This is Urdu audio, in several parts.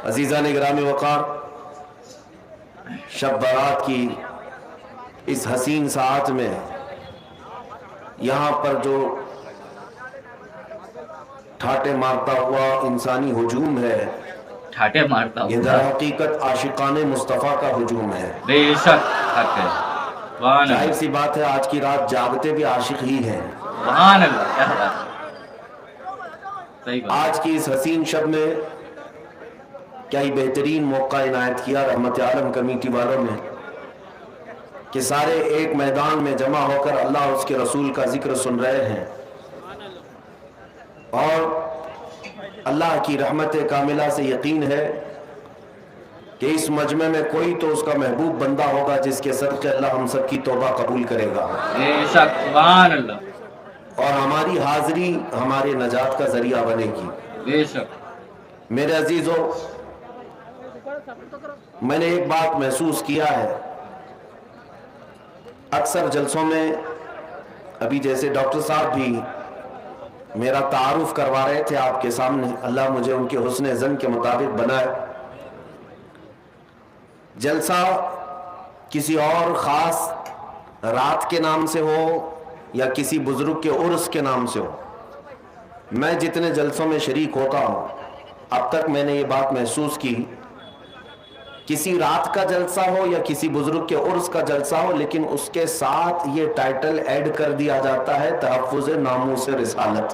عزیزان گرامی وقار، شب برات کی اس حسین ساعت میں یہاں پر جو ٹھاٹے مارتا ہوا انسانی ہجوم ہے، ٹھاٹے مارتا یہ ہوا در حقیقت عاشقان مصطفیٰ کا ہجوم ہے۔ بے شک حق ہے۔ سبحان ظاہر اللہ، سی بات ہے آج کی رات جاگتے بھی عاشق ہی ہیں۔ سبحان اللہ، کیا بات ہے، صحیح بات۔ آج کی اس حسین شب میں کیا ہی بہترین موقع عنایت کیا رحمت عالم کمیٹی والوں نے کہ سارے ایک میدان میں جمع ہو کر اللہ اور اس کے رسول کا ذکر سن رہے ہیں، اور اللہ کی رحمت کاملہ سے یقین ہے کہ اس مجمع میں کوئی تو اس کا محبوب بندہ ہوگا جس کے صدقے اللہ ہم سب کی توبہ قبول کرے گا، بے شک، سبحان اللہ، اور ہماری حاضری ہمارے نجات کا ذریعہ بنے گی۔ بے شک۔ میرے عزیزو، میں نے ایک بات محسوس کیا ہے، اکثر جلسوں میں ابھی جیسے ڈاکٹر صاحب بھی میرا تعارف کروا رہے تھے آپ کے سامنے، اللہ مجھے ان کے حسن ظن کے مطابق بنائے۔ جلسہ کسی اور خاص رات کے نام سے ہو یا کسی بزرگ کے عرس کے نام سے ہو، میں جتنے جلسوں میں شریک ہوتا ہوں اب تک میں نے یہ بات محسوس کی، کسی رات کا جلسہ ہو یا کسی بزرگ کے عرس کا جلسہ ہو، لیکن اس کے ساتھ یہ ٹائٹل ایڈ کر دیا جاتا ہے تحفظ ناموس رسالت،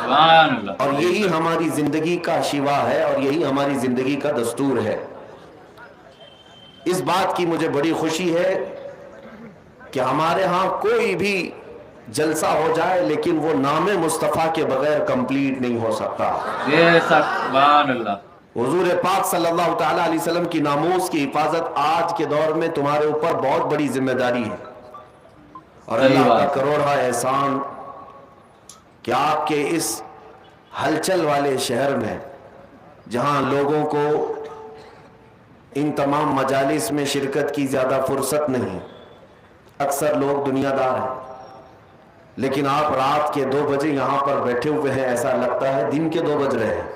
سبحان اللہ، اور یہی ہماری زندگی کا شیوا ہے اور یہی ہماری زندگی کا دستور ہے۔ اس بات کی مجھے بڑی خوشی ہے کہ ہمارے ہاں کوئی بھی جلسہ ہو جائے لیکن وہ نام مصطفیٰ کے بغیر کمپلیٹ نہیں ہو سکتا۔ بے شک، سبحان اللہ، حضور پاک صلی اللہ تعالیٰ علیہ وسلم کی ناموس کی حفاظت آج کے دور میں تمہارے اوپر بہت بڑی ذمہ داری ہے، اور اللہ کا کروڑا احسان کہ آپ کے اس ہلچل والے شہر میں جہاں لوگوں کو ان تمام مجالس میں شرکت کی زیادہ فرصت نہیں، اکثر لوگ دنیا دار ہیں، لیکن آپ رات کے 2 بجے یہاں پر بیٹھے ہوئے ہیں، ایسا لگتا ہے دن کے 2 بج رہے ہیں۔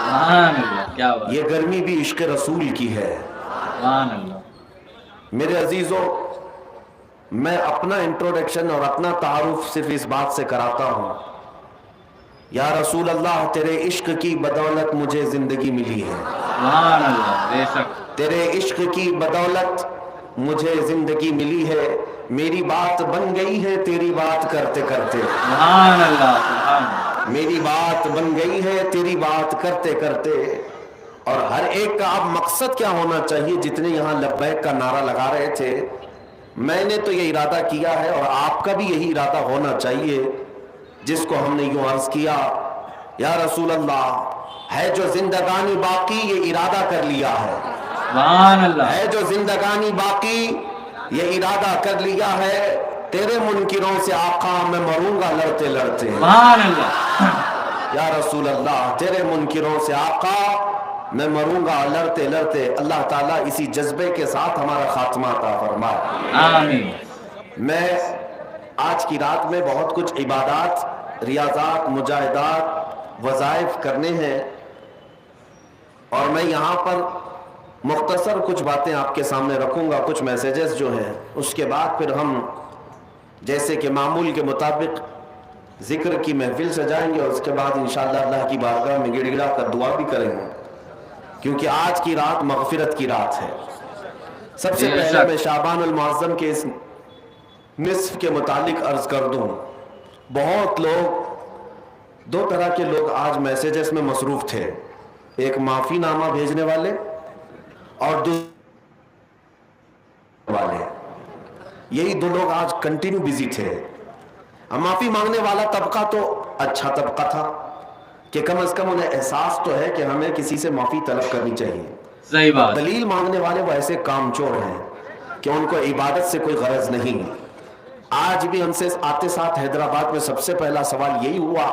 سبحان اللہ، کیا بات، یہ گرمی بھی عشق رسول کی ہے۔ سبحان اللہ، میرے عزیزو، میں اپنا انٹروڈکشن اور اپنا تعارف صرف اس بات سے کراتا ہوں، یا رسول اللہ تیرے عشق کی بدولت مجھے زندگی ملی ہے، سبحان اللہ، بے شک، تیرے عشق کی بدولت مجھے زندگی ملی ہے، میری بات بن گئی ہے تیری بات کرتے کرتے، سبحان اللہ، سبحان اللہ، میری بات بن گئی ہے تیری بات کرتے کرتے۔ اور ہر ایک کا اب مقصد کیا ہونا چاہیے؟ جتنے یہاں لبیک کا نعرہ لگا رہے تھے، میں نے تو یہ ارادہ کیا ہے اور آپ کا بھی یہی ارادہ ہونا چاہیے، جس کو ہم نے یوں عرض کیا، یا رسول اللہ ہے جو زندگانی باقی یہ ارادہ کر لیا ہے، سبحان اللہ، ہے جو زندگانی باقی یہ ارادہ کر لیا ہے، تیرے منکروں سے آقا میں مروں گا لڑتے لڑتے، سبحان اللہ، یا رسول اللہ تیرے منکروں سے آقا میں مروں گا لڑتے لڑتے۔ اللہ تعالیٰ اسی جذبے کے ساتھ ہمارا خاتمہ عطا فرمائے، آمین۔ میں آج کی رات میں بہت کچھ عبادات، ریاضات، مجاہدات، وظائف کرنے ہیں، اور میں یہاں پر مختصر کچھ باتیں آپ کے سامنے رکھوں گا، کچھ میسیجز جو ہیں، اس کے بعد پھر ہم جیسے کہ معمول کے مطابق ذکر کی محفل سجائیں گے، اور اس کے بعد انشاءاللہ اللہ کی بارگاہ میں گڑ گڑا کر دعا بھی کریں گے، کیونکہ آج کی رات مغفرت کی رات ہے۔ سب سے پہلے میں شعبان المعظم کے اس نصف کے متعلق عرض کر دوں، بہت لوگ، 2 طرح کے لوگ آج میسیجز میں مصروف تھے، ایک معافی نامہ بھیجنے والے اور دوسرے والے، یہی 2 لوگ آج کنٹینیو بزی تھے۔ معافی مانگنے والا طبقہ تو اچھا طبقہ تھا کہ کم از کم انہیں احساس تو ہے کہ ہمیں کسی سے معافی طلب کرنی چاہیے، صحیح بات، دلیل مانگنے والے وہ ایسے کام چور ہیں کہ ان کو عبادت سے کوئی غرض نہیں۔ آج بھی ہم سے آتے ساتھ حیدرآباد میں سب سے پہلا سوال یہی ہوا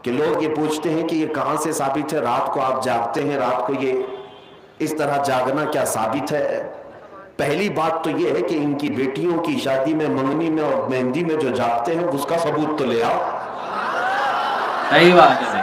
کہ لوگ یہ پوچھتے ہیں کہ یہ کہاں سے ثابت ہے رات کو آپ جاگتے ہیں، رات کو یہ اس طرح جاگنا کیا ثابت ہے؟ پہلی بات تو یہ ہے کہ ان کی بیٹیوں کی شادی میں، منگنی میں اور مہندی میں جو جاگتے ہیں اس کا ثبوت تو لے آؤ۔ صحیح بات ہے،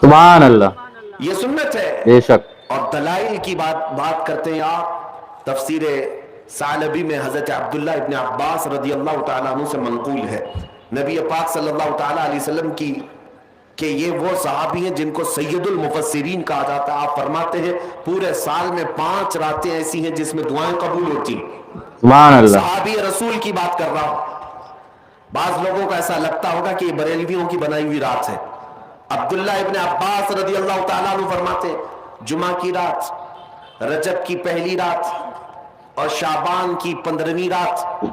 سبحان اللہ. یہ سنت ہے. بے شک. اور دلائل کی بات کرتے ہیں آپ. تفسیر ثعلبی میں حضرت عبداللہ ابن عباس رضی اللہ تعالیٰ عنہ سے منقول ہے نبی پاک صلی اللہ تعالیٰ علیہ وسلم کی کہ یہ وہ صحابی ہیں جن کو سید المفسرین کہا جاتا ہے. آپ فرماتے ہیں پورے سال میں 5 راتیں ایسی ہیں جس میں دعائیں قبول ہوتی. سبحان اللہ. صحابی رسول کی بات کر رہا ہوں. بعض لوگوں کو ایسا لگتا ہوگا کہ یہ بریلویوں کی بنائی ہوئی رات ہے. عبداللہ ابن عباس رضی اللہ تعالیٰ عنہ فرماتے ہیں جمعہ کی رات, رجب کی پہلی رات اور شعبان کی 15ویں رات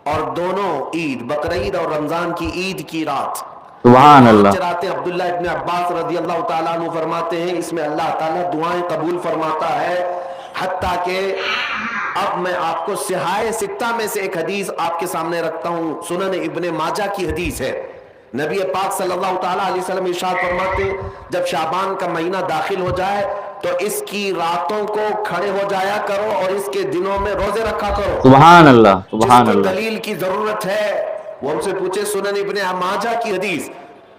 اور دونوں عید بقرعید اور رمضان کی عید کی رات. سبحان اللہ. 5 راتیں عبداللہ ابن عباس رضی اللہ تعالیٰ عنہ فرماتے ہیں اس میں اللہ تعالیٰ دعائیں قبول فرماتا ہے. حتیٰ کہ اب میں آپ کو صحاح ستہ میں سے ایک حدیث آپ کے سامنے رکھتا ہوں. سنن ابن ماجہ کی حدیث ہے. نبی پاک صلی اللہ تعالیٰ علیہ وسلم ارشاد فرماتے ہیں جب شعبان کا مہینہ داخل ہو جائے تو اس کی راتوں کو کھڑے ہو جایا کرو اور اس کے دنوں میں روزے رکھا کرو. سبحان اللہ. سبحان جس کو اللہ. دلیل کی ضرورت ہے وہ ہم سے پوچھے. سنن ابن ماجہ کی حدیث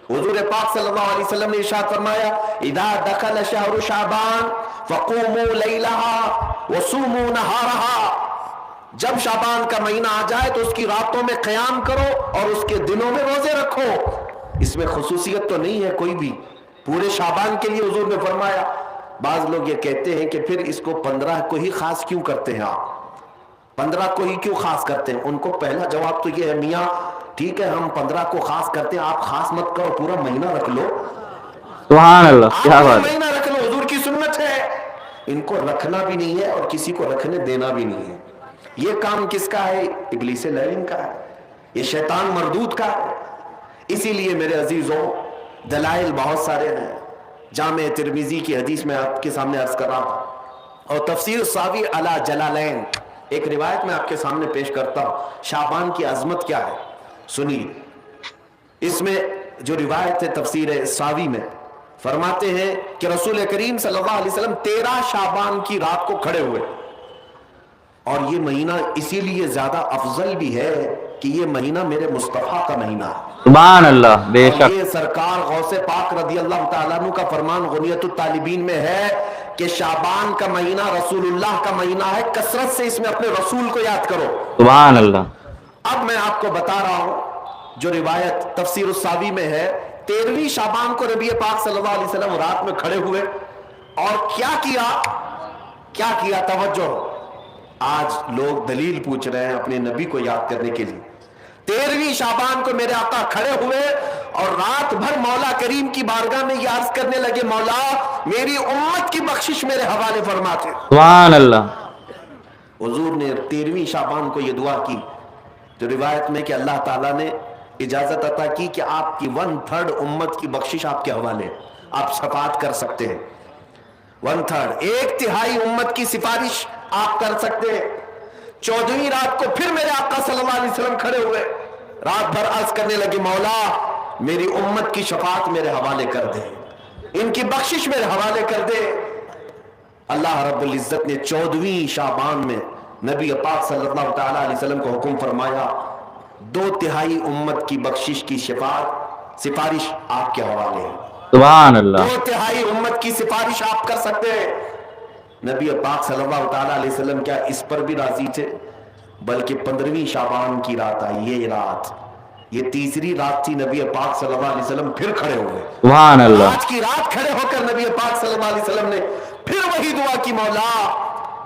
حضور پاک صلی اللہ علیہ وسلم نے ارشاد فرمایا اذا دخل شہر شعبان فقوموا لیلہا وصوموا نہارہا. جب شعبان کا مہینہ آ جائے تو اس کی راتوں میں قیام کرو اور اس کے دنوں میں روزے رکھو. اس میں خصوصیت تو نہیں ہے کوئی بھی, پورے شعبان کے لیے حضور نے فرمایا. بعض لوگ یہ کہتے ہیں کہ پھر اس کو 15 کو ہی خاص کیوں کرتے ہیں آپ, 15 کو ہی کیوں خاص کرتے ہیں. ان کو پہلا جواب تو یہ ہے میاں ٹھیک ہے ہم 15 کو خاص کرتے ہیں, آپ خاص مت کرو, پورا مہینہ رکھ لو. سبحان اللہ. کیا بات ہے. مہینہ رکھ لو, حضور کی سنت ہے. ان کو رکھنا بھی نہیں ہے اور کسی کو رکھنے دینا بھی نہیں ہے. یہ کام کس کا ہے؟ ابلیس لعین کا ہے, یہ شیطان مردود کا ہے. اسی لیے میرے عزیزوں دلائل بہت سارے ہیں. جامع ترمذی کی حدیث میں آپ کے سامنے عرض کر رہا ہوں اور تفسیر ساوی علی جلالین ایک روایت میں آپ کے سامنے پیش کرتا ہوں. شعبان کی عظمت کیا ہے سنیے. اس میں جو روایت ہے تفسیر ساوی میں فرماتے ہیں کہ رسول کریم صلی اللہ علیہ وسلم 13 شعبان کی رات کو کھڑے ہوئے. اور یہ مہینہ اسی لیے زیادہ افضل بھی ہے کہ یہ مہینہ میرے مصطفیٰ کا مہینہ ہے. سبحان اللہ. بے شک. یہ سرکار غوث پاک رضی اللہ تعالیٰ عنہ کا فرمان غنیت الطالبین میں ہے کہ شعبان کا مہینہ رسول اللہ کا مہینہ ہے, کثرت سے اس میں اپنے رسول کو یاد کرو. سبحان اللہ. اب میں آپ کو بتا رہا ہوں جو روایت تفسیر الساوی میں ہے 13ویں شعبان کو نبی پاک صلی اللہ علیہ وسلم رات میں کھڑے ہوئے اور کیا کیا توجہ. آج لوگ دلیل پوچھ رہے ہیں اپنے نبی کو یاد کرنے کے لیے. 13ویں شعبان کو میرے آقا کھڑے ہوئے اور رات بھر مولا کریم کی بارگاہ میں یہ عرض کرنے لگے مولا میری امت کی بخشش میرے حوالے فرماتے. سبحان اللہ. حضور نے 13ویں شعبان کو یہ دعا کی جو روایت میں کہ اللہ تعالیٰ نے اجازت عطا کی کہ آپ کی 1/3 امت کی بخشش آپ کے حوالے, آپ شفاعت کر سکتے ہیں. 1/3 1/3 امت کی سفارش آپ کر سکتے ہیں. 14ویں رات کو پھر میرے آقا صلی اللہ علیہ وسلم کھڑے ہوئے رات بھر عرض کرنے لگے مولا میری امت کی شفاعت میرے حوالے کر دے, ان کی بخشش میرے حوالے کر دے. اللہ رب العزت نے 14ویں شعبان میں نبی پاک صلی اللہ تعالیٰ علیہ وسلم کو حکم فرمایا 2/3 امت کی بخشش کی سفارش آپ کے حوالے ہے. سبحان اللہ. 2/3 امت کی سفارش آپ کر سکتے ہیں. نبی پاک صلی اللہ تعالیٰ علیہ وسلم کیا اس پر بھی راضی تھے بلکہ 15ویں شعبان کی رات آئی, یہ رات یہ تیسری رات تھی. نبی پاک صلی اللہ علیہ وسلم پھر کھڑے ہوئے. سبحان اللہ. آج کی رات کھڑے ہو کر نبی پاک صلی اللہ علیہ وسلم نے پھر وہی دعا کی مولا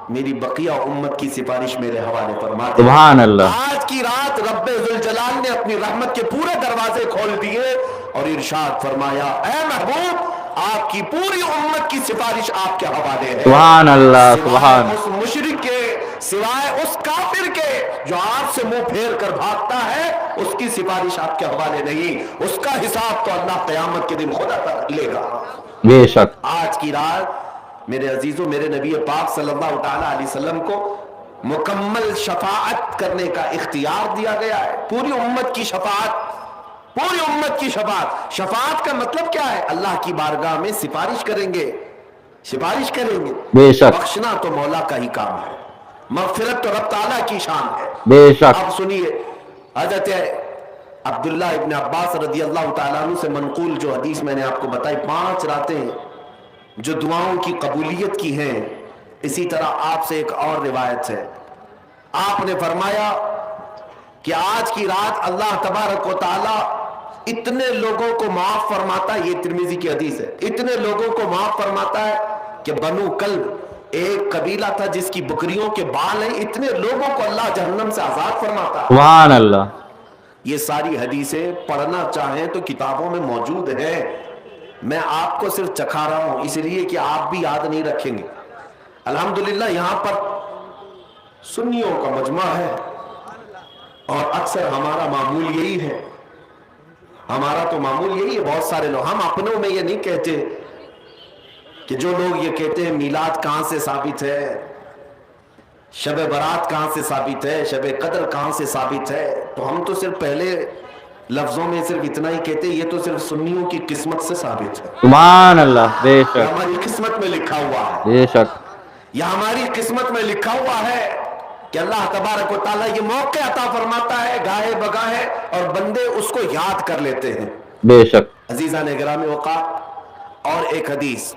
میری بقیہ امت کی سفارش میرے حوالے فرما دے. سبحان اللہ. آج کی رات رب ذوالجلال نے اپنی رحمت کے پورے دروازے کھول دیے اور ارشاد فرمایا اے محبوب آپ کی پوری امت کی سفارش آپ کے حوالے ہے. سبحان اللہ. سوائے سبحان. اس مشرک کے, سوائے اس کافر کے جو آپ سے منہ پھیر کر بھاگتا ہے اس کی سفارش آپ کے حوالے نہیں. اس کا حساب تو اللہ قیامت کے دن خدا لے گا. بے شک. آج کی رات میرے عزیزوں میرے نبی پاک صلی اللہ تعالیٰ علیہ وسلم کو مکمل شفاعت کرنے کا اختیار دیا گیا ہے. پوری امت کی شفاعت, پوری امت کی شفاعت. شفاعت کا مطلب کیا ہے؟ اللہ کی بارگاہ میں سفارش کریں گے, سفارش کریں گے. بے شک. بخشنا تو مولا کا ہی کام ہے, مغفرت تو رب تعالیٰ کی شان ہے. بے شک. اب سنیے حضرت عبداللہ ابن عباس رضی اللہ تعالیٰ عنہ سے منقول جو حدیث میں نے آپ کو بتائی، 5 راتیں جو دعاؤں کی قبولیت کی ہیں، اسی طرح آپ سے ایک اور روایت ہے، آپ نے فرمایا کہ آج کی رات اللہ تبارک و تعالیٰ اتنے لوگوں کو معاف فرماتا ہے، یہ ترمذی کی حدیث ہے، اتنے لوگوں کو معاف فرماتا ہے کہ بنو کلب ایک قبیلہ تھا جس کی بکریوں کے بال ہیں، اتنے لوگوں کو اللہ جہنم سے آزاد فرماتا ہے۔ سبحان اللہ۔ یہ ساری حدیثیں پڑھنا چاہیں تو کتابوں میں موجود ہیں، میں آپ کو صرف چکھا رہا ہوں اس لیے کہ آپ بھی یاد نہیں رکھیں گے۔ الحمدللہ یہاں پر سنیوں کا مجمع ہے اور اکثر ہمارا معمول یہی ہے، ہمارا تو معمول یہی ہے، بہت سارے لوگ، ہم اپنوں میں یہ نہیں کہتے کہ جو لوگ یہ کہتے ہیں میلاد کہاں سے ثابت ہے، شب برات کہاں سے ثابت ہے، شب قدر کہاں سے ثابت ہے، تو ہم تو صرف پہلے لفظوں میں صرف اتنا ہی کہتے ہیں، یہ تو صرف سنیوں کی قسمت سے ثابت ہے، سبحان اللہ، بے یہ شک ہماری قسمت میں لکھا ہوا ہے، بے شک۔ یہ ہماری قسمت میں لکھا ہوا ہے کہ اللہ تبارک و تعالیٰ یہ موقع عطا فرماتا ہے گاہے بگاہے اور بندے اس کو یاد کر لیتے ہیں۔ بے شک۔ عزیزان گرامی اوقات، اور ایک حدیث،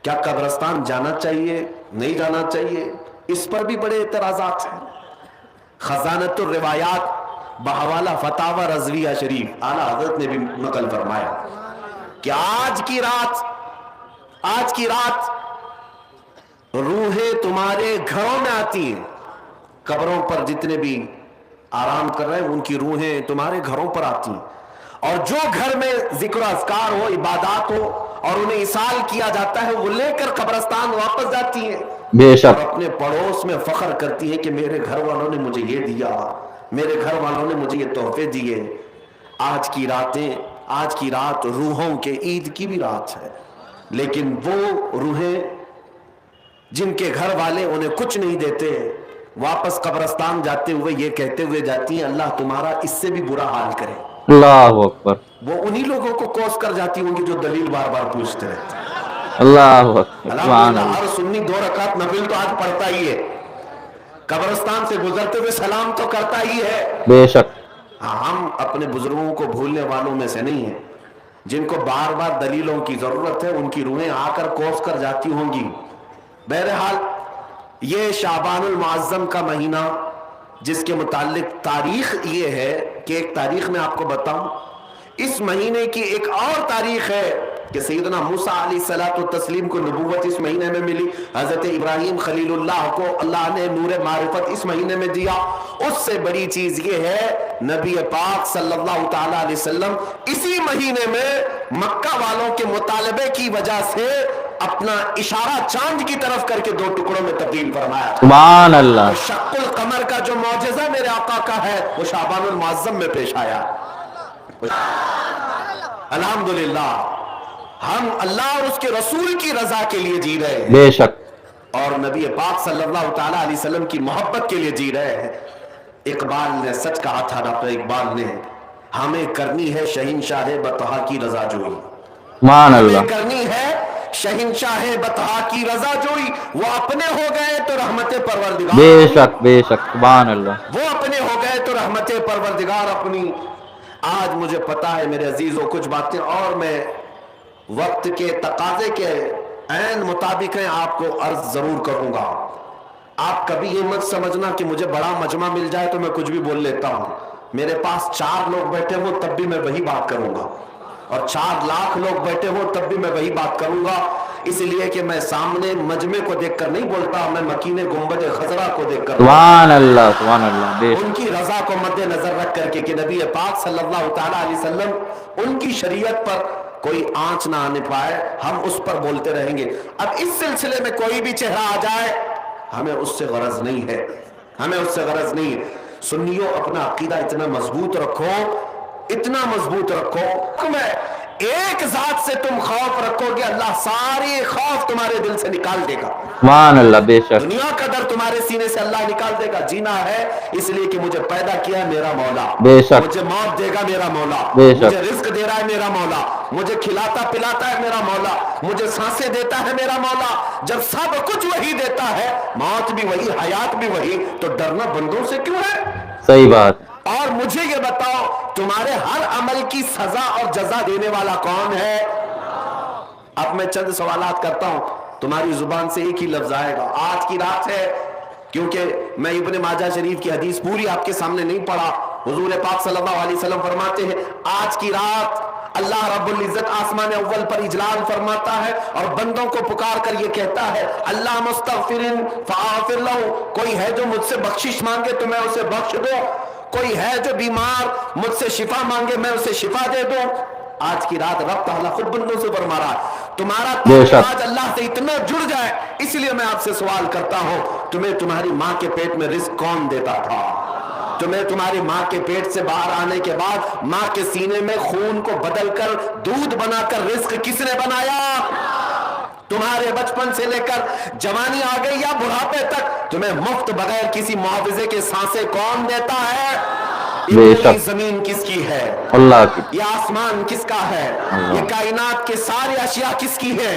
کیا قبرستان جانا چاہیے نہیں جانا چاہیے، اس پر بھی بڑے اعتراضات ہیں۔ خزانۃ الروایات بحوالہ فتاوی رضویہ شریف اعلیٰ حضرت نے بھی نقل فرمایا کہ آج کی رات روحیں تمہارے گھروں میں آتی ہیں، قبروں پر جتنے بھی آرام کر رہے ہیں ان کی روحیں تمہارے گھروں پر آتی ہیں، اور جو گھر میں ذکر و اذکار ہو، عبادات ہو اور انہیں اصال کیا جاتا ہے، وہ لے کر قبرستان واپس جاتی ہیں بے اور شک۔ اپنے پڑوس میں فخر کرتی ہے کہ میرے گھر والوں نے مجھے یہ دیا، میرے گھر والوں نے مجھے یہ تحفے دیے۔ آج کی رات روحوں کے عید کی بھی رات ہے، لیکن وہ روحیں جن کے گھر والے انہیں کچھ نہیں دیتے، واپس قبرستان جاتے ہوئے یہ کہتے ہوئے جاتی ہیں اللہ تمہارا اس سے بھی برا حال کرے۔ اللہ اکبر، وہ انہی لوگوں کو کوس کر جاتی ہوں گی جو دلیل بار بار پوچھتے رہتے ہیں۔ اللہ اکبر، سبحان الحمدللہ اللہ۔ ہر سنی 2 رکعت نفل تو آج پڑھتا ہی ہے، قبرستان سے گزرتے ہوئے سلام تو کرتا ہی ہے۔ بے شک۔ ہم اپنے بزرگوں کو بھولنے والوں میں سے نہیں ہیں، جن کو بار بار دلیلوں کی ضرورت ہے ان کی روحیں آ کر کوس کر جاتی ہوں گی۔ بہرحال یہ شعبان المعظم کا مہینہ، جس کے متعلق تاریخ یہ ہے کہ ایک تاریخ میں آپ کو بتاؤں، اس مہینے کی ایک اور تاریخ ہے کہ سیدنا موسیٰ علیہ الصلوۃ والتسلیم کو نبوت اس مہینے میں ملی، حضرت ابراہیم خلیل اللہ کو اللہ نے نور معرفت اس مہینے میں دیا۔ اس سے بڑی چیز یہ ہے نبی پاک صلی اللہ تعالی علیہ وسلم اسی مہینے میں مکہ والوں کے مطالبے کی وجہ سے اپنا اشارہ چاند کی طرف کر کے 2 ٹکڑوں میں تبدیل فرمایا۔ سبحان اللہ۔ شق القمر کا جو معجزہ میرے آقا کا ہے وہ شعبان المعظم میں پیش آیا۔ الحمدللہ ہم اللہ اور اس کے رسول کی رضا کے لیے جی رہے ہیں، بے شک۔ اور نبی پاک صلی اللہ تعالی علیہ وسلم کی محبت کے لیے جی رہے ہیں۔ اقبال نے سچ کہا تھا، ڈاکٹر اقبال نے، ہمیں کرنی ہے شہنشاہ بطحا کی رضا جوئی، سبحان اللہ۔ ہمیں کرنی ہے شہنشاہ بطحا کی رضا جوئی، وہ اپنے ہو گئے تو رحمت پروردگار، بے شک بے شک، سبحان اللہ۔ وہ اپنے ہو گئے تو رحمت پروردگار اپنی۔ آج مجھے پتا ہے میرے عزیزوں کچھ باتیں اور میں وقت کے تقاضے کے عین مطابق ہیں آپ کو عرض ضرور کروں گا۔ آپ کبھی یہ مت سمجھنا کہ مجھے بڑا مجمع مل جائے تو میں کچھ بھی بول لیتا ہوں، میرے پاس 4 لوگ بیٹھے ہوں تب بھی میں وہی بات کروں گا، اور 4 لاکھ لوگ بیٹھے ہوں تب بھی میں وہی بات کروں گا، اس لیے کہ میں سامنے مجمع کو دیکھ کر نہیں بولتا، میں مکین گنبد خضرا کو دیکھ کر، سبحان اللہ، سبحان اللہ، بے ان شک۔ کی رضا کو مد نظر رکھ کر کے کہ نبی پاک صلی اللہ تعالی علیہ وسلم ان کی شریعت پر کوئی آنچ نہ آنے پائے، ہم اس پر بولتے رہیں گے۔ اب اس سلسلے میں کوئی بھی چہرہ آ جائے ہمیں اس سے غرض نہیں ہے، ہمیں اس سے غرض نہیں ہے۔ سنیوں اپنا عقیدہ اتنا مضبوط رکھو، اتنا مضبوط رکھو، میں ایک ذات سے تم خوف رکھو گے اللہ ساری خوف تمہارے دل سے نکال دے گا، سبحان اللہ، بے شک۔ دنیا کا ڈر تمہارے سینے سے اللہ نکال دے گا۔ جینا ہے اس لیے کہ مجھے پیدا کیا ہے میرا مولا، بے شک۔ مجھے موت دے گا میرا مولا، بے شک۔ مجھے رزق دے رہا ہے میرا مولا، مجھے کھلاتا پلاتا ہے میرا مولا، مجھے سانسیں دیتا ہے میرا مولا۔ جب سب کچھ وہی دیتا ہے، موت بھی وہی، حیات بھی وہی، تو ڈرنا بندوں سے کیوں ہے؟ صحیح بات۔ اور مجھے یہ بتاؤ تمہارے ہر عمل کی سزا اور جزا دینے والا کون ہے؟ اب میں چند سوالات کرتا ہوں، تمہاری زبان سے ایک ہی لفظ آئے گا، آج کی رات ہے، کیونکہ میں ابن ماجہ شریف کی حدیث پوری آپ کے سامنے نہیں پڑھا۔ حضور پاک صلی اللہ علیہ وسلم فرماتے ہیں آج کی رات اللہ رب العزت آسمان اول پر اجلال فرماتا ہے اور بندوں کو پکار کر یہ کہتا ہے اللہ مستغفرن فاغفر لہ، کوئی ہے جو مجھ سے بخشش مانگے تو میں اسے بخش دوں، کوئی ہے جو بیمار مجھ سے شفا مانگے میں اسے شفا دے دوں۔ آج کی رات رب تعالیٰ خود بندوں سے فرما رہا ہے تمہارا تعلق آج اللہ سے اتنا جڑ جائے، اس لیے میں آپ سے سوال کرتا ہوں تمہیں تمہاری ماں کے پیٹ میں رزق کون دیتا تھا؟ تمہیں تمہاری ماں کے پیٹ سے باہر آنے کے بعد ماں کے سینے میں خون کو بدل کر دودھ بنا کر رزق کس نے بنایا؟ تمہارے بچپن سے لے کر جوانی آ گئی یا بڑھاپے تک تمہیں مفت بغیر کسی معاوضے کے سانسیں کون دیتا ہے؟ یہ زمین کس کی ہے؟ اللہ کی۔ یہ آسمان کس کا ہے؟ یہ کائنات کے سارے اشیاء کس کی ہے؟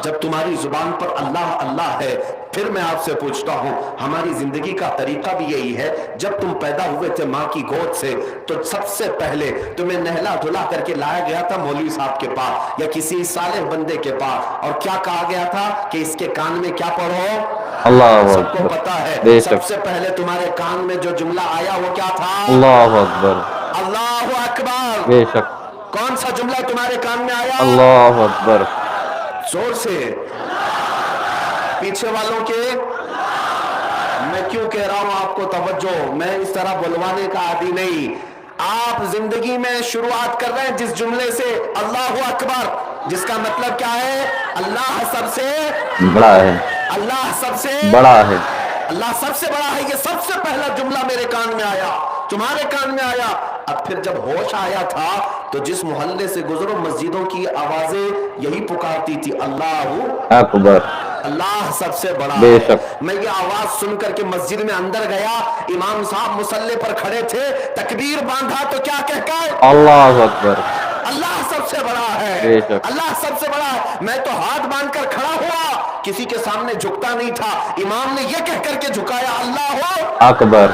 جب تمہاری زبان پر اللہ اللہ ہے، پھر میں آپ سے پوچھتا ہوں ہماری زندگی کا طریقہ بھی یہی ہے، جب تم پیدا ہوئے تھے ماں کی گود سے تو سب سے پہلے تمہیں نہلا دھلا کر کے لایا گیا تھا مولوی صاحب کے پاس یا کسی صالح بندے کے پاس، اور کیا کہا گیا تھا کہ اس کے کان میں کیا پڑھو؟ اللہ سب کو اکبر، پتا ہے بے سب شک، سے پہلے تمہارے کان میں جو جملہ آیا وہ کیا تھا؟ اللہ اکبر، اللہ اکبر۔ بے شک، کون سا جملہ تمہارے کان میں آیا؟ اللہ اکبر، زور سے، پیچھے والوں کے میں کیوں کہہ رہا ہوں آپ کو توجہ، میں اس طرح بلوانے کا عادی نہیں، آپ زندگی میں شروعات کر رہے ہیں جس جملے سے اللہ اکبر، جس کا مطلب کیا ہے؟ اللہ سب سے بڑا ہے، اللہ سب سے بڑا ہے، اللہ سب سے بڑا ہے، یہ سب سے پہلا جملہ میرے کان میں آیا، تمہارے کان میں آیا۔ اب پھر جب ہوش آیا تھا تو جس محلے سے گزرو مسجدوں کی آوازیں یہی پکارتی تھی اللہ اکبر، اللہ سب سے بڑا بے ہے۔ شک، میں یہ آواز سن کر کے مسجد میں اندر گیا، امام صاحب مصلی پر کھڑے تھے، تکبیر باندھا تو کیا کہہ کر اللہ اکبر، اللہ سب سے بڑا ہے، بے شک، اللہ سب سے بڑا ہے۔ میں تو ہاتھ باندھ کر کھڑا ہوا، کسی کے سامنے جھکتا نہیں تھا، امام نے یہ کہہ کر کے جھکایا اللہ اکبر،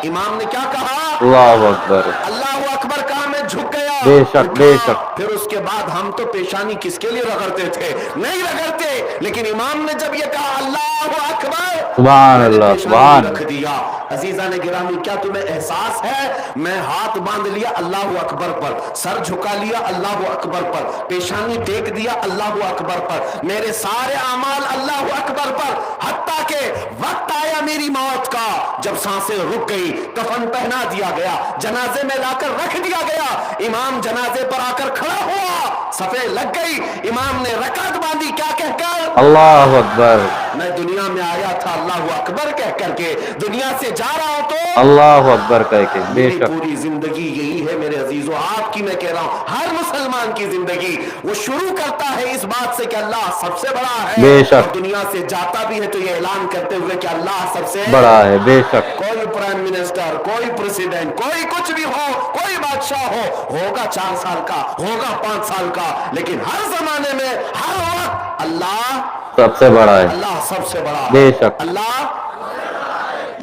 امام نے کیا کہا؟ اللہ اکبر، اللہ اکبر کہا، میں جھک گیا، بے شک، بے اٹھا۔ شک، پھر اس کے بعد ہم تو پیشانی کس کے لیے رگڑتے تھے؟ نہیں رگڑتے، لیکن امام نے جب یہ کہا اللہ اکبر، سبحان میں نے اللہ، پیشانی سبحان رکھ دیا۔ عزیزان گرامی، کیا تمہیں احساس ہے میں ہاتھ باندھ لیا اللہ اکبر پر، سر جھکا لیا اللہ اکبر پر، پیشانی ٹیک دیا اللہ اکبر پر، میرے سارے اعمال اللہ اکبر پر، حتیٰ کہ وقت آیا میری موت کا، جب سانسیں رک گئی، کفن پہنا دیا گیا، جنازے میں لا کر رکھ دیا گیا، امام جنازے پر آ کر کھڑا ہوا، صفیں لگ گئی، امام نے رکعت باندھی، کیا کہہ کر؟ اللہ اکبر، میں دنیا میں آیا تھا اللہ اکبر کہہ کر کے، دنیا سے جا رہا ہوں تو اللہ اکبر کہہ کے، بے میری شک، پوری زندگی یہی ہے میرے عزیزو، آپ کی میں کہہ رہا ہوں، ہر مسلمان کی زندگی وہ شروع کرتا ہے اس بات سے کہ اللہ سب سے بڑا ہے، بے شک، اور دنیا سے جاتا بھی ہے تو یہ اعلان کرتے ہوئے کہ اللہ سب سے بڑا ہے، بے شک، کوئی پرائم منسٹر، کوئی پریزیڈنٹ، کوئی کچھ بھی ہو، کوئی بادشاہ ہوگا 4 سال کا، ہوگا 5 سال کا، لیکن ہر زمانے میں ہر وقت اللہ سب سے بڑا ہے، اللہ سب سے بڑا بے ہے، شک، اللہ۔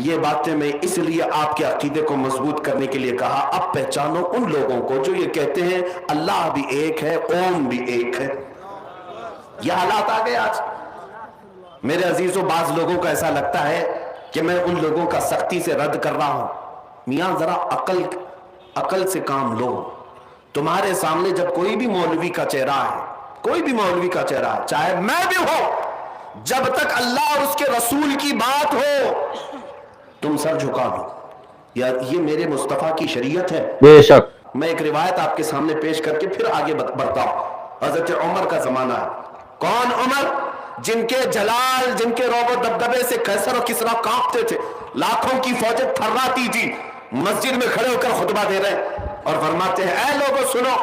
یہ باتیں میں اس لیے آپ کے عقیدے کو مضبوط کرنے کے لیے کہا، اب پہچانو ان لوگوں کو جو یہ کہتے ہیں اللہ بھی ایک ہے، اوم بھی ایک ہے۔ یہ حالات آ گئے آج میرے عزیزوں، بعض لوگوں کو ایسا لگتا ہے کہ میں ان لوگوں کا سختی سے رد کر رہا ہوں، میاں ذرا عقل سے کام لو۔ تمہارے سامنے جب کوئی بھی مولوی کا چہرہ ہے، کوئی بھی مولوی کا چہرہ ہے، چاہے میں بھی ہوں، جب تک اللہ اور اس کے رسول کی بات ہو تم سر جھکا دو، یا یہ میرے مصطفیٰ کی شریعت ہے۔ بے شک، میں ایک روایت آپ کے سامنے پیش کر کے پھر آگے بڑھتا ہوں۔ حضرت عمر کا زمانہ ہے، کون عمر؟ جن کے جلال، جن کے روب و دبدبے سے قیصر و کسریٰ کانپتے تھے، لاکھوں کی فوجیں تھراتی تھی، مسجد میں کھڑے ہو کر خطبہ دے رہے اور فرماتے ہیں اے لوگوں سنو،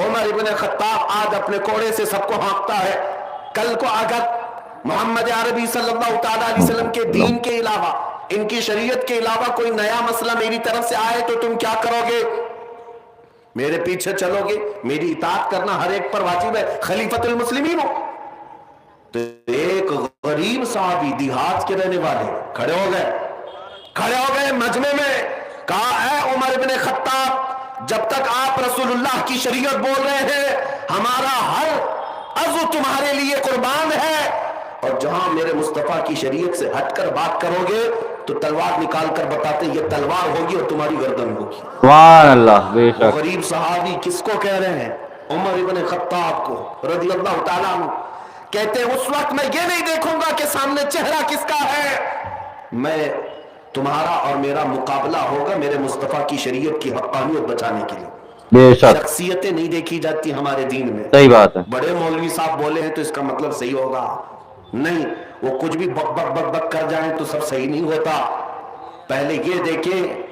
عمر ابن خطاب آج اپنے کوڑے سے سب کو ہانکتا ہے، کل کو اگر محمد عربی صلی اللہ تعالیٰ علیہ وسلم کے دین کے علاوہ، ان کی شریعت کے علاوہ کوئی نیا مسئلہ میری طرف سے آئے تو تم کیا کرو گے؟ میرے پیچھے چلو گے؟ میری اطاعت کرنا ہر ایک پر واجب ہے، خلیفۃ المسلمین ہو۔ تو ایک غریب صحابی دیہات کے رہنے والے کھڑے ہو گئے مجمع میں، کہا اے عمر ابن خطاب، جب تک آپ رسول اللہ کی شریعت بول رہے ہیں ہمارا ہر عضو تمہارے لیے قربان ہے، اور جہاں میرے مصطفیٰ کی شریعت سے ہٹ کر بات کرو گے تو تلوار نکال کر بتاتے یہ تلوار ہوگی اور تمہاری گردن ہوگی۔ سبحان اللہ، بے شک۔ غریب صحابی کس کو کہہ رہے ہیں؟ عمر ابن خطاب کو رضی اللہ تعالیٰ عنہ۔ کہتے ہیں اس وقت میں یہ نہیں دیکھوں گا کہ سامنے چہرہ کس کا ہے، میں تمہارا اور میرا مقابلہ ہوگا میرے مصطفیٰ کی شریعت کی حقانیت بچانے کے لیے۔ بے شک، شخصیتیں نہیں دیکھی جاتی ہمارے دین میں۔ صحیح بات ہے۔ بڑے مولوی صاحب بولے ہیں تو اس کا مطلب صحیح ہوگا نہیں، وہ کچھ بھی بک بک بک بک کر جائیں تو سب صحیح نہیں ہوتا۔ پہلے یہ دیکھیں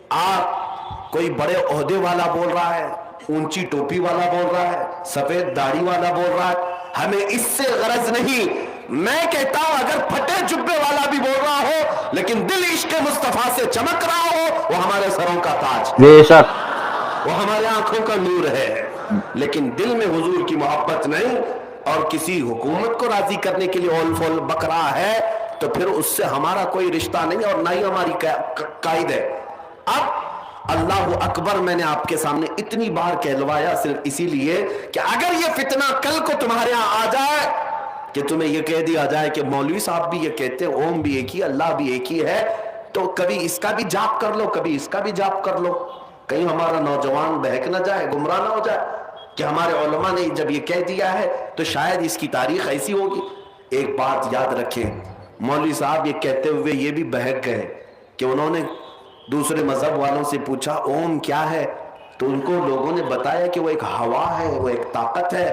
آپ کوئی بڑے عہدے والا بول رہا ہے، اونچی ٹوپی والا بول رہا ہے، سفید داڑھی والا بول رہا ہے، ہمیں اس سے غرض نہیں۔ میں کہتا ہوں اگر پھٹے جبے والا بھی بول رہا ہو لیکن دل عشق مصطفیٰ سے چمک رہا ہو، وہ ہمارے سروں کا تاج، بے شک، وہ ہمارے آنکھوں کا نور ہے۔ لیکن دل میں حضور کی محبت نہیں اور کسی حکومت کو راضی کرنے کے لیے اول فول بک رہا ہے تو پھر اس سے ہمارا کوئی رشتہ نہیں اور نہ ہی ہماری قائد ہے۔ اب اللہ اکبر میں نے آپ کے سامنے اتنی بار کہلوایا صرف اسی لیے کہ اگر یہ فتنہ کل کو تمہارے ہاں آ جائے کہ تمہیں یہ کہہ دیا جائے کہ مولوی صاحب بھی یہ کہتے ہیں اوم بھی ایک ہی، اللہ بھی ایک ہی ہے، تو کبھی اس کا بھی جاپ کر لو، کبھی اس کا بھی جاپ کر لو، کہیں ہمارا نوجوان بہک نہ جائے، گمراہ نہ ہو جائے کہ ہمارے علماء نے جب یہ کہہ دیا ہے تو شاید اس کی تاریخ ایسی ہوگی۔ ایک بات یاد رکھیں، مولوی صاحب یہ کہتے ہوئے یہ بھی بہک گئے کہ انہوں نے دوسرے مذہب والوں سے پوچھا اوم کیا ہے، تو ان کو لوگوں نے بتایا کہ وہ ایک ہوا ہے، وہ ایک طاقت ہے۔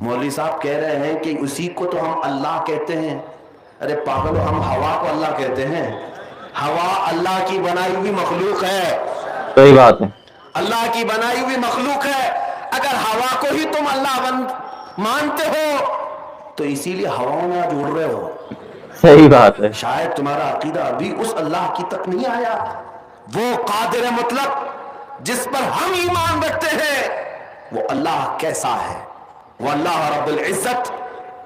مولوی صاحب کہہ رہے ہیں کہ اسی کو تو ہم اللہ کہتے ہیں۔ ارے پاگل، ہم ہوا کو اللہ کہتے ہیں؟ ہوا اللہ کی بنائی ہوئی مخلوق ہے، صحیح بات ہے۔ اللہ کی بنائی ہوئی مخلوق ہے۔ اگر ہوا کو ہی تم اللہ مانتے ہو تو اسی لیے ہواؤں میں آج اڑ رہے ہو۔ صحیح بات ہے۔ شاید تمہارا عقیدہ ابھی اس اللہ کی تک نہیں آیا۔ وہ قادر مطلق جس پر ہم ایمان رکھتے ہیں وہ اللہ کیسا ہے؟ وہ اللہ رب العزت،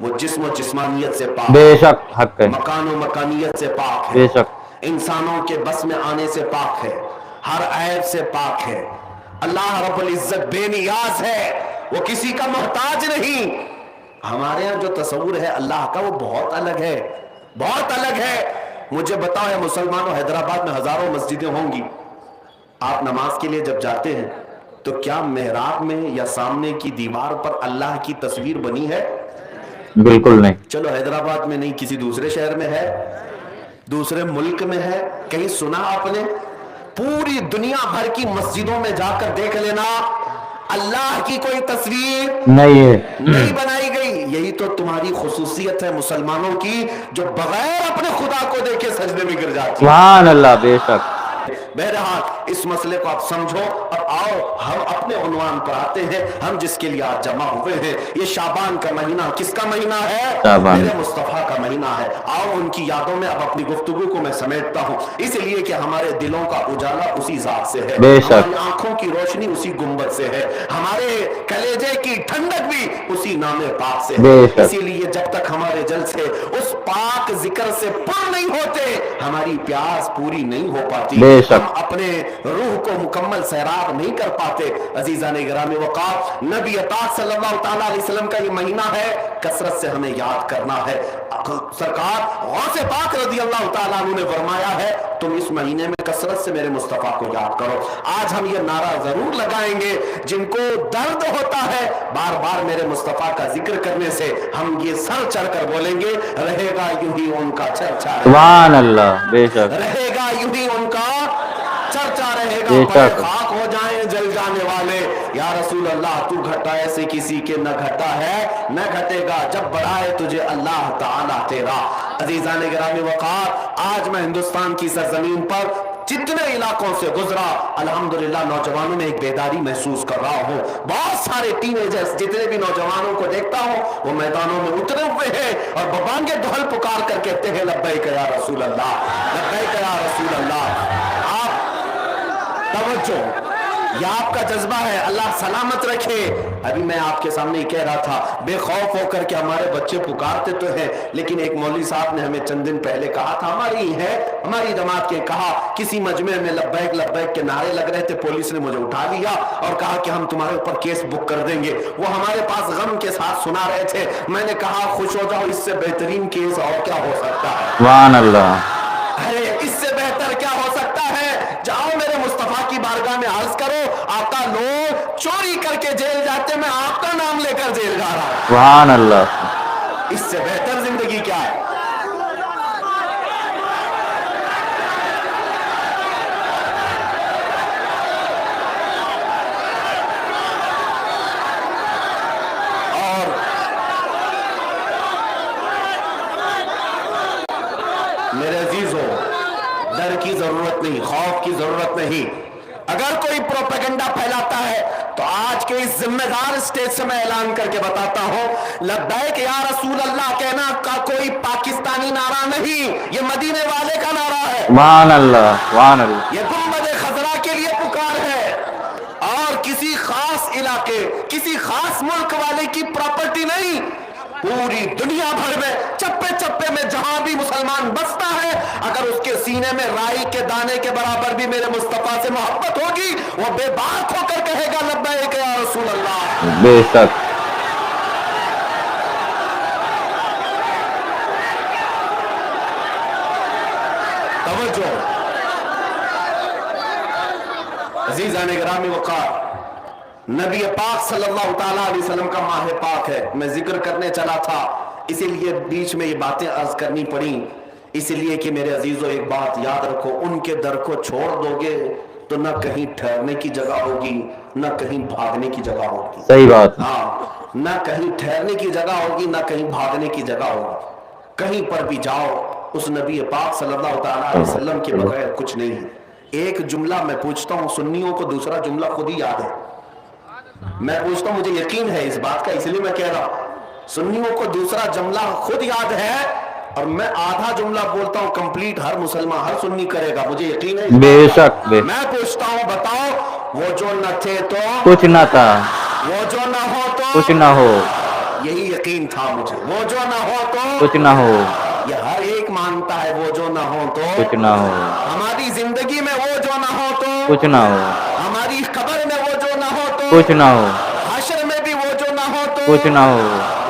وہ جسم و جسمانیت سے پاک، بے شک حق ہے، مکان و مکانیت سے پاک ہے، بے شک، انسانوں کے بس میں آنے سے پاک ہے، ہر عیب سے پاک ہے۔ اللہ رب العزت بے نیاز ہے، وہ کسی کا محتاج نہیں۔ ہمارے یہاں جو تصور ہے اللہ کا وہ بہت الگ ہے، بہت الگ ہے۔ مجھے بتاؤ ہے مسلمانوں، حیدرآباد میں ہزاروں مسجدیں ہوں گی، آپ نماز کے لیے جب جاتے ہیں تو کیا محراب میں یا سامنے کی دیوار پر اللہ کی تصویر بنی ہے؟ بالکل نہیں۔ چلو حیدرآباد میں نہیں، کسی دوسرے شہر میں ہے، دوسرے ملک میں ہے، کہیں سنا آپ نے؟ پوری دنیا بھر کی مسجدوں میں جا کر دیکھ لینا، اللہ کی کوئی تصویر نہیں ہے، نہیں بنائی گئی۔ یہی تو تمہاری خصوصیت ہے مسلمانوں کی، جو بغیر اپنے خدا کو دیکھے سجدے میں گر جاتی ہے۔ سبحان اللہ، بے شک۔ بہرحال اس مسئلے کو آپ سمجھو۔ اب آؤ ہم اپنے عنوان پر آتے ہیں، ہم جس کے لیے آج جمع ہوئے ہیں۔ یہ شعبان کا مہینہ کس کا مہینہ ہے؟ شعبان، میرے مصطفیٰ کا مہینہ ہے۔ آؤ ان کی یادوں میں اب اپنی گفتگو کو میں سمیٹتا ہوں، اس لیے کہ ہمارے دلوں کا اجالا اسی ذات سے ہے، بے شک، ہماری آنکھوں کی روشنی اسی گنبد سے ہے، ہمارے کلیجے کی ٹھنڈک بھی اسی نام پاک سے بے ہے۔ شک۔ اسی لیے جب تک ہمارے جلسے اس پاک ذکر سے پر نہیں ہوتے ہماری پیاس پوری نہیں ہو پاتی، بے شک۔ ہم اپنے روح کو مکمل سیراب نہیں کر پاتے۔ عزیزان گرامی وقار، نبی پاک صلی اللہ تعالیٰ علیہ وسلم کا یہ مہینہ ہے، کثرت سے ہمیں یاد کرنا ہے۔ سرکار غوث پاک رضی اللہ تعالیٰ عنہ نے فرمایا ہے تم اس مہینے میں کثرت سے میرے مصطفیٰ کو یاد کرو۔ آج ہم یہ نعرہ ضرور لگائیں گے، جن کو درد ہوتا ہے بار بار میرے مصطفیٰ کا ذکر کرنے سے، ہم یہ سر چڑھ کر بولیں گے رہے گا یوں ہی ان کا چرچا، سبحان اللہ، بے شک، رہے گا یوں ہی ان کا چرچا، رہے گا بے پڑے شک۔ خاک ہو جائیں جل جانے والے۔ یا رسول اللہ تو گھٹا ایسے کسی کے نہ گھٹا ہے نہ گھٹے گا، جب بڑھائے تجھے اللہ تعالیٰ تیرا۔ عزیزان گرامی وقار، آج میں ہندوستان کی سرزمین پر جتنے علاقوں سے گزرا الحمدللہ نوجوانوں میں ایک بیداری محسوس کر رہا ہوں۔ بہت سارے ٹین ایجرز جتنے بھی نوجوانوں کو دیکھتا ہوں وہ میدانوں میں اترے ہوئے ہیں اور ببانگے دہل پکار کر کہتے ہیں لبیک یا رسول اللہ، لبیک یا رسول اللہ۔ آپ توجہ، یہ آپ کا جذبہ ہے, اللہ سلامت رکھے. ابھی میں آپ کے سامنے ہی کہہ رہا تھا, بے خوف ہو کر کے ہمارے بچے پکارتے تو ہیں, لیکن ایک مولوی صاحب نے ہمیں چند دن پہلے کہا تھا, ہماری جماعت کے کہا کسی مجمع میں لبیک لبیک کے نعرے لگ رہے تھے, پولیس نے مجھے اٹھا لیا اور کہا کہ ہم تمہارے اوپر کیس بک کر دیں گے. وہ ہمارے پاس غم کے ساتھ سنا رہے تھے. میں نے کہا خوش ہو جاؤ, اس سے بہترین کیس اور کیا ہو سکتا ہے؟ سبحان اللہ. ارے اس سے بہتر کیا ہو سکتا ہے؟ جاؤ میرے مصطفیٰ کی بارگاہ میں عرض کرو, آقا لوگ چوری کر کے جیل جاتے, میں آپ کا نام لے کر جیل جا رہا ہوں. سبحان اللہ. اس سے بہتر زندگی کیا ہے؟ اور میرے عزیزوں, ڈر کی ضرورت نہیں, خوف کی ضرورت نہیں. اگر کوئی پروپیگنڈا پھیلاتا ہے تو آج کے اس ذمہ دار اسٹیج سے میں اعلان کر کے بتاتا ہوں, لبیک یا رسول اللہ کہنا کا کوئی پاکستانی نعرہ نہیں, یہ مدینے والے کا نعرہ ہے. سبحان اللہ. سبحان اللہ. یہ گنبد خضرا کے لیے پکار ہے, اور کسی خاص علاقے, کسی خاص ملک والے کی پراپرٹی نہیں. پوری دنیا بھر میں چپے چپے میں جہاں بھی مسلمان بستا ہے, اگر اس کے سینے میں رائی کے دانے کے برابر بھی میرے مصطفیٰ سے محبت ہوگی, وہ بے باک ہو کر کہے گا لبیک یا رسول اللہ. بے شک. توجہ عزیزان گرامی وقار, نبی پاک صلی اللہ تعالیٰ علیہ وسلم کا ماہ پاک ہے. میں ذکر کرنے چلا تھا, اسی لیے بیچ میں یہ باتیں عرض کرنی پڑی, اسی لیے کہ میرے عزیزوں ایک بات یاد رکھو, ان کے در کو چھوڑ دو گے تو نہ کہیں ٹھہرنے کی جگہ ہوگی, نہ کہیں بھاگنے کی جگہ ہوگی. صحیح بات. ہاں, نہ کہیں ٹھہرنے کی جگہ ہوگی, نہ کہیں بھاگنے کی جگہ ہوگی. کہیں پر بھی جاؤ, اس نبی پاک صلی اللہ تعالیٰ علیہ وسلم کے بغیر کچھ نہیں ہے. ایک جملہ میں پوچھتا ہوں, سنیوں کو دوسرا جملہ خود ہی یاد ہے. میں پوچھتا ہوں, مجھے یقین ہے اس بات کا, اس لیے میں کہہ رہا ہوں, سنیوں کو دوسرا جملہ خود یاد ہے, اور میں آدھا جملہ بولتا ہوں کمپلیٹ ہر مسلمان, ہر سنی کرے گا, مجھے یقین ہے. بے شک. میں پوچھتا ہوں, بتاؤ, وہ جو نہ تھے تو کچھ نہ تھا, وہ جو نہ ہو تو کچھ نہ ہو. یہی یقین تھا مجھے, وہ جو نہ ہو تو کچھ نہ ہو. یہ ہر ایک مانتا ہے, وہ جو نہ ہو تو کچھ نہ ہو. ہماری زندگی میں وہ جو نہ ہو تو کچھ نہ ہو. ہماری قبر میں وہ جو نہ ہو تو کچھ نہ ہو. حشر میں بھی وہ جو نہ ہو تو کچھ نہ ہو.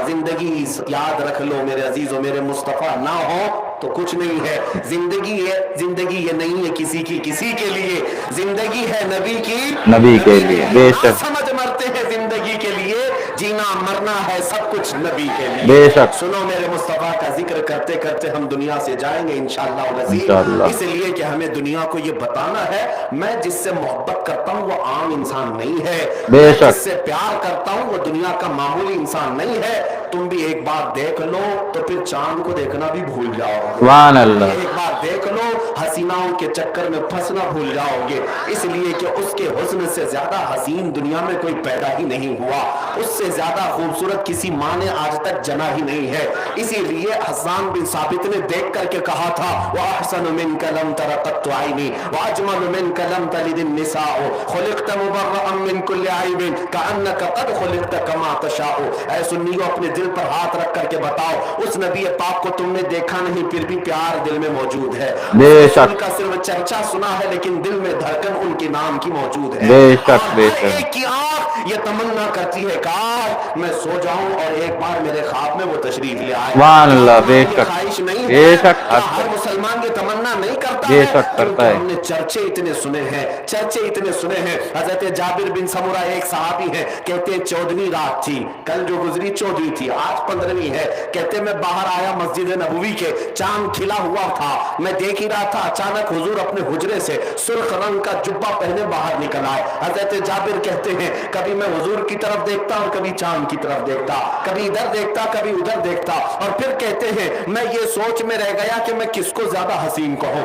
زندگی یاد رکھ لو میرے عزیزوں, میرے مصطفیٰ نہ ہو تو کچھ نہیں ہے. زندگی ہے, زندگی یہ نہیں ہے کسی کی کسی کے لیے, زندگی ہے نبی کی نبی کے لیے. بے شک. سمجھ مرتے ہیں زندگی کے لیے, جینا مرنا ہے سب کچھ نبی کے لیے. بے شک. سنو میرے مصطفیٰ کا ذکر کرتے کرتے ہم دنیا سے جائیں گے انشاءاللہ العزیز, انشاءاللہ. اس لیے کہ ہمیں دنیا کو یہ بتانا ہے, میں جس سے محبت کرتا ہوں وہ عام انسان نہیں ہے, بے میں شک. جس سے پیار کرتا ہوں وہ دنیا کا معمولی انسان نہیں ہے. تم بھی ایک بار دیکھ لو تو پھر چاند کو دیکھنا بھی بھول جاؤ گے. سبحان اللہ. ایک بار دیکھ لو, حسیناؤں کے چکر میں پھنسنا بھول جاؤ گے, اس لیے کہ اس کے حسن سے زیادہ حسین دنیا میں کوئی پیدا ہی نہیں ہوا, اس سے زیادہ خوبصورت کسی ماں نے آج تک جنا ہی نہیں ہے. اسی لیے حسان بن ثابت نے دیکھ کر کے کہا تھا, وَأَحْسَنُ مِنْكَ لَمْ تَرَ قَطُّ عَيْنِي وَأَجْمَلُ مِنْكَ لَمْ تَلِدِ النِّسَاءُ خُلِقْتَ مُبَرَّأً مِنْ كُلِّ عَيْبٍ كَأَنَّكَ قَدْ خُلِقْتَ كَمَا تَشَاءُ. اے سنیو, اپنے دل پر ہاتھ رکھ کر کے بتاؤ, اس نبی پاک کو تم نے دیکھا نہیں, پھر بھی پیار دل میں موجود ہے. بے شک. ان کا صرف چرچا سنا ہے, لیکن دل میں دھڑکن ان کے نام کی موجود ہے. بے شک. بے ہر شک. ایک کی آنکھ یہ تمنا کرتی ہے, کاش میں سو جاؤں اور ایک بار میرے خواب میں وہ تشریف لے آئے. سبحان اللہ. بے یہ شک. خواہش نہیں بے ہے, شک. کیا ہر مسلمان یہ تمنا نہیں کرتا بے ہے؟ شک کرتا ہے. ہم نے چرچے اتنے سنے ہیں, چرچے اتنے سنے ہیں. حضرت جابر بن سمرہ ایک صحابی ہیں, کہتے ہیں 14ویں رات تھی, کل جو گزری 14ویں تھی, آج 15ویں ہے. کہتے میں باہر آیا مسجد نبوی کے, چاند کھلا ہوا تھا, میں دیکھ ہی رہا تھا, اچانک حضور اپنے حجرے سے سرخ رنگ کا جبہ پہنے باہر نکل آئے. حضرت جابر کہتے ہیں کبھی میں حضور کی طرف دیکھتا اور کبھی چاند کی طرف دیکھتا, کبھی ادھر دیکھتا کبھی ادھر دیکھتا, اور پھر کہتے ہیں میں یہ سوچ میں رہ گیا کہ میں کس کو زیادہ حسین کہوں,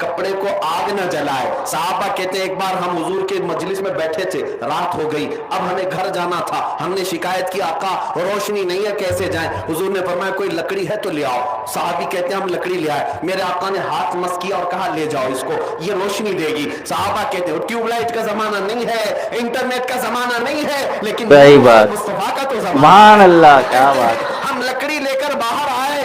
کپڑے کو آگ نہ جلائے. صحابہ کہتے ہیں ایک بار ہم حضور کے مجلس میں بیٹھے تھے, رات ہو گئی, اب ہمیں گھر جانا تھا, ہم نے شکایت کی آقا روشنی نہیں ہے کیسے جائیں. حضور نے فرمایا کوئی لکڑی ہے تو لے آؤ. صحابی کہتے ہیں ہم لکڑی لے آئے, میرے آقا نے ہاتھ مس کیا اور کہا لے جاؤ اس کو, یہ روشنی دے گی. صحابہ کہتے ہیں ٹیوب لائٹ کا زمانہ نہیں ہے, انٹرنیٹ کا زمانہ نہیں ہے, لیکن صحیح بات, مصطفیٰ کا تو زمانہ. سبحان اللہ, کیا بات. ہم لکڑی لے کر باہر آئے,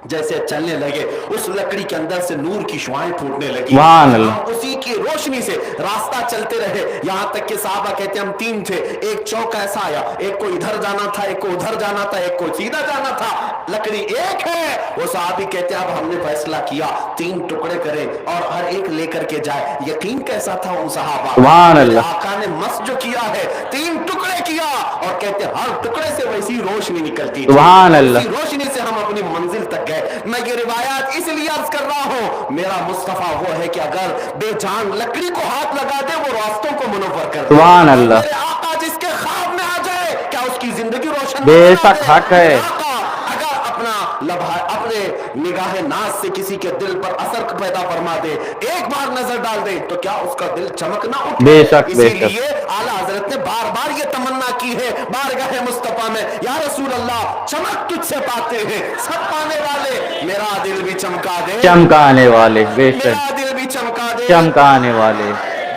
جیسے چلنے لگے اس لکڑی کے اندر سے نور کی شعائیں پھوٹنے لگی. سبحان اللہ. ہم اسی کی روشنی سے راستہ چلتے رہے, یہاں تک کہ صحابہ کہتے ہیں ہم 3 تھے, ایک چوک ایسا آیا, ایک کو ادھر جانا تھا, ایک کو ادھر جانا تھا, ایک کو سیدھا جانا تھا, لکڑی ایک ہے. وہ صحابی کہتے ہیں اب ہم نے فیصلہ کیا 3 ٹکڑے کریں اور ہر ایک لے کر کے جائے. یقین کیسا تھا ان صحابہ, سبحان اللہ. آقا نے مس جو کیا ہے 3 ٹکڑے کیا, اور کہتے ہیں ہر ٹکڑے سے ویسی روشنی نکلتی, سبحان اللہ. اسی روشنی سے ہم اپنی منزل تک گئے. میں یہ روایات اس لیے عرض کر رہا ہوں, میرا مصطفیٰ وہ ہے کہ اگر بے جان لکڑی کو ہاتھ لگا دے وہ راستوں کو منور کر دے. سبحان اللہ. میرے آقا جس کے خواب میں آ جائے کیا اس کی زندگی روشن بے بنا شک دے؟ حق ہے. میرے آقا اگر اپنا اپنے نگاہ ناز سے کسی کے دل پر اثر پیدا فرما دے, ایک بار نظر ڈال دے تو کیا اس کا دل چمک نہ اٹھے؟ بے شک, بے اسی شک. لیے اعلیٰ حضرت نے بار بار یہ تمنا کی ہے بارگاہ مصطفیٰ میں, یا رسول اللہ چمک تجھ سے پاتے ہیں سب پانے والے, میرا دل بھی چمکا دے, چمکانے والے, بے شک, میرا دل بھی چمکا دے. چمکانے والے.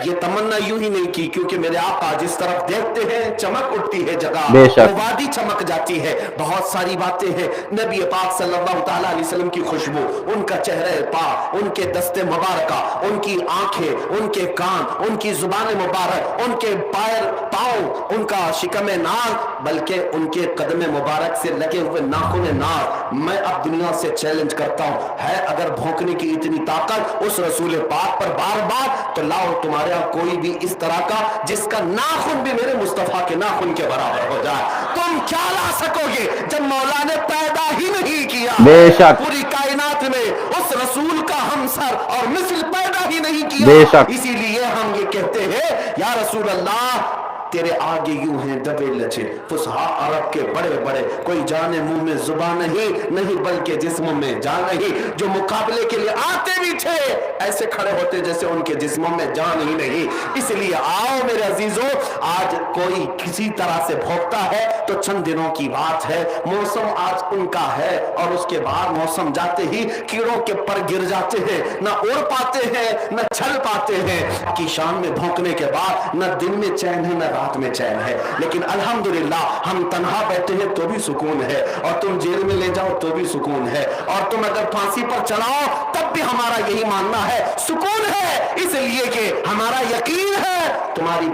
یہ تمنا یوں ہی نہیں کی, کیونکہ میرے آقا جس طرف دیکھتے ہیں چمک اٹھتی ہے جگہ, بے شک. وہ وادی چمک جاتی ہے. بہت ساری باتیں ہیں, نبی پاک صلی اللہ تعالیٰ علیہ وسلم کی خوشبو, ان کا چہرہ پاک, ان کے دست مبارکہ, ان کی آنکھیں, ان کے کان, ان کی زبان مبارک, ان کے پاؤں, ان کا شکم نار, بلکہ ان کے قدم مبارک سے لگے ہوئے ناخن نار. میں اب دنیا سے چیلنج کرتا ہوں, ہے اگر بھونکنے کی اتنی طاقت اس رسول پاک پر بار بار, تو لاؤ تمہارے کوئی بھی اس طرح کا جس کا ناخن بھی میرے مصطفیٰ کے ناخن کے برابر ہو جائے. تم کیا لا سکو گے جب مولا نے پیدا ہی نہیں کیا, بے شک, پوری کائنات میں اس رسول کا ہمسر اور مثل پیدا ہی نہیں کیا. بے شک. اسی لیے ہم یہ کہتے ہیں یا رسول اللہ تیرے آگے یوں ہیں دبے لچے فصحا عرب کے بڑے بڑے, کوئی جانے منہ میں زبان نہیں بلکہ جسم میں جان نہیں. جو مقابلے کے لیے آتے بھی تھے ایسے کھڑے ہوتے جیسے ان کے جسموں میں جان ہی نہیں. اس لیے آؤ میرے عزیزوں, آج کوئی کسی طرح سے بھوکتا ہے تو چند دنوں کی بات ہے, موسم آج ان کا ہے اور اس کے بعد موسم جاتے ہی کیڑوں کے پر گر جاتے ہیں, نہ اڑ پاتے ہیں نہ چل پاتے ہیں. کی شام میں بھونکنے کے بعد نہ دن میں چین ہے نہ رات میں چین ہے, لیکن الحمدللہ ہم تنہا بیٹھے ہیں تو بھی سکون ہے, اور تم جیل میں لے جاؤ تو بھی سکون ہے, اور تم اگر پھانسی پر چڑھاؤ تب بھی ہمارا یہی ماننا ہے سکون ہے. اس لیے کہ ہمارا یقین ہے تمہاری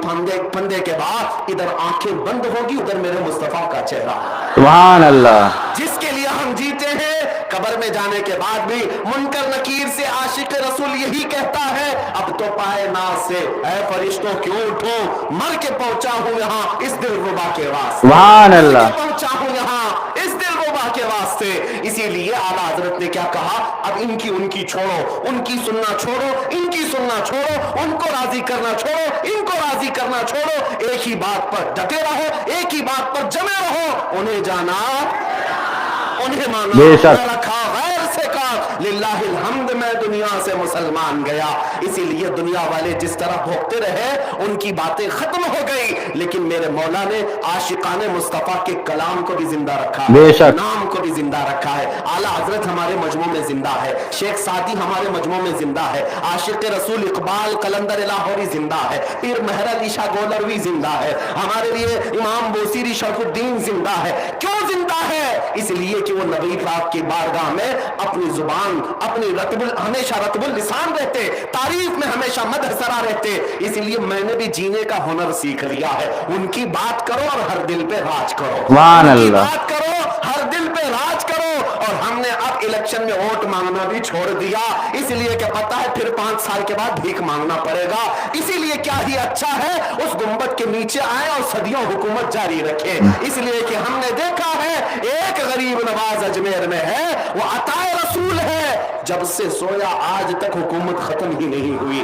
پھندے کے بعد ادھر آنکھیں بند ہوگی, ادھر میرے مصطفیٰ کا چہرہ. سبحان اللہ. جس کے لیے ہم جیتے ہیں, قبر میں جانے کے بعد بھی منکر نکیر سے عاشق رسول یہی کہتا ہے اب تو پائے ناز سے اے فرشتوں کیوں اٹھو, مر کے پہنچا ہوں یہاں اس دل ربا کے واسطے, سبحان اللہ. پہنچا ہوں یہاں اس دل ربا کے واسطے. اسی لیے اعلیٰ حضرت نے کیا کہا, اب ان کی چھوڑو, ان کی سننا چھوڑو, ان کی سننا چھوڑو, ان کو راضی کرنا چھوڑو, ان کو راضی کرنا چھوڑو, ایک ہی بات پر ڈٹے رہو, ایک ہی بات پر جمے رہو, انہیں جانا انہیں مانا, بے شک. نہ رکھا غیر سے کام, للہ الحمد میں دنیا سے مسلمان گیا. اسی لیے دنیا والے جس طرح بھوکتے رہے ان کی باتیں ختم ہو گئی, لیکن میرے مولا نے عاشقان مصطفیٰ کے کلام کو بھی زندہ رکھا بے ہے, شک. نام کو بھی زندہ رکھا ہے. اعلیٰ حضرت ہمارے مجموع میں زندہ ہے, شیخ سعدی ہمارے مجموع میں زندہ ہے, عاشق رسول اقبال قلندر لاہوری زندہ ہے, پیر مہر علی شاہ گولروی زندہ ہے, ہمارے لیے امام بوسیری شرف الدین زندہ ہے. کیوں زندہ ہے؟ اس لیے کہ وہ نبی پاک کی بارگاہ میں اپنی زبان, اپنی ہمیشہ رتب اللسان رہتے, تعریف میں ہمیشہ مدح سرا رہتے. اس لیے میں نے بھی جینے کا ہنر سیکھ لیا ہے. ان کی بات کرو اور ہر دل پہ راج کرو, سبحان ان کی اللہ. بات کرو ہر دل پہ راج کرو. اور ہم نے اب الیکشن میں ووٹ مانگنا بھی چھوڑ دیا, اس لیے کہ پتا ہے پھر 5 سال کے بعد بھیک مانگنا پڑے گا. اسی لیے کیا ہی اچھا ہے اس گنبد کے نیچے آئے اور صدیوں حکومت جاری رکھے. اس لیے کہ ہم نے دیکھا ہے ایک غریب نواز اجمیر میں ہے, وہ عطائے رسول ہے, جب سے سویا آج تک حکومت ختم ہی نہیں ہوئی,